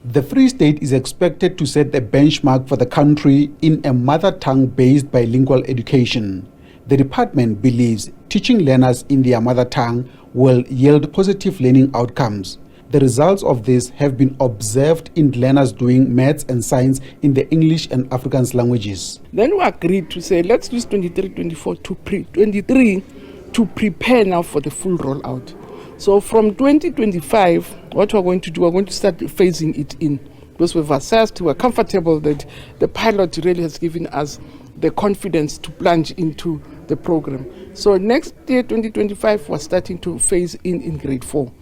The Free State is expected to set the benchmark for the country in a mother tongue-based bilingual education. The department believes teaching learners in their mother tongue will yield positive learning outcomes. The results of this have been observed in learners doing maths and science in the English and Afrikaans languages. Then we agreed to say, let's use 23-24 to prepare now for the full rollout. So from 2025, what we're going to do, we're going to start phasing it in, because we've assessed, we're comfortable that the pilot really has given us the confidence to plunge into the program. So next year, 2025, we're starting to phase in grade 4.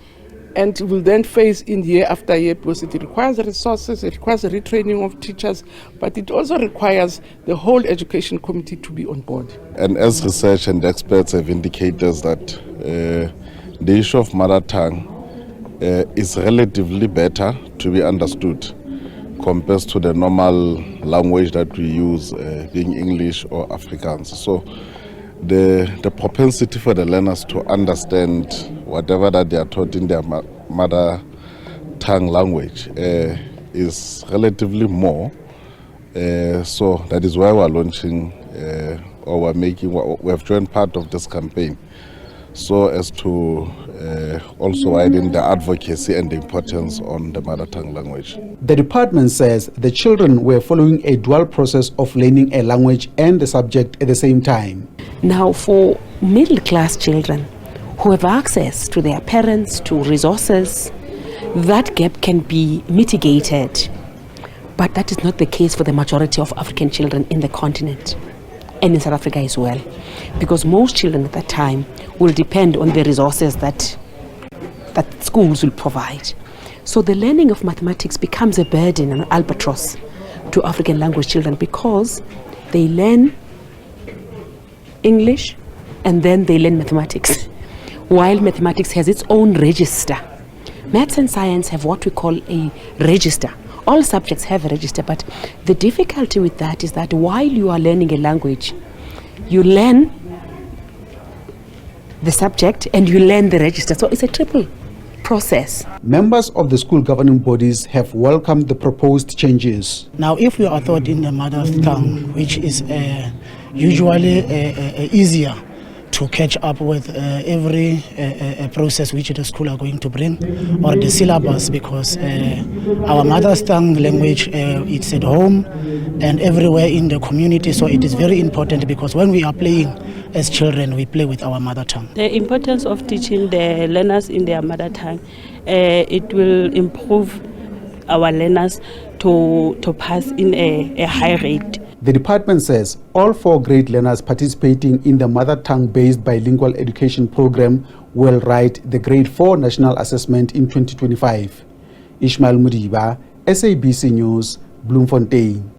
And we'll then phase in year after year, because it requires resources, it requires a retraining of teachers, but it also requires the whole education committee to be on board. And as research and experts have indicated that the issue of mother tongue is relatively better to be understood compared to the normal language that we use, being English or Afrikaans. So the propensity for the learners to understand whatever that they are taught in their mother tongue language is relatively more. So that is why we're launching or we have joined part of this campaign, so as to also widen the advocacy and the importance on the mother tongue language. The department says the children were following a dual process of learning a language and the subject at the same time. Now, for middle-class children who have access to their parents, to resources, that gap can be mitigated. But that is not the case for the majority of African children in the continent and in South Africa as well, because most children at that time will depend on the resources that schools will provide. So the learning of mathematics becomes a burden, an albatross to African language children, because they learn English and then they learn mathematics, while mathematics has its own register. Maths and science have what we call a register. All subjects have a register, but the difficulty with that is that while you are learning a language, you learn the subject and you learn the register. So it's a triple process. Members of the school governing bodies have welcomed the proposed changes. Now, if we are taught in the mother tongue, which is usually easier to catch up with every process which the school are going to bring, or the syllabus, because our mother tongue language, it's at home and everywhere in the community, so it is very important, because when we are playing as children, we play with our mother tongue. The importance of teaching the learners in their mother tongue, it will improve our learners to pass in a high rate. The department says all 4 grade learners participating in the mother tongue-based bilingual education program will write the grade 4 national assessment in 2025. Ishmael Mudiba, SABC News, Bloemfontein.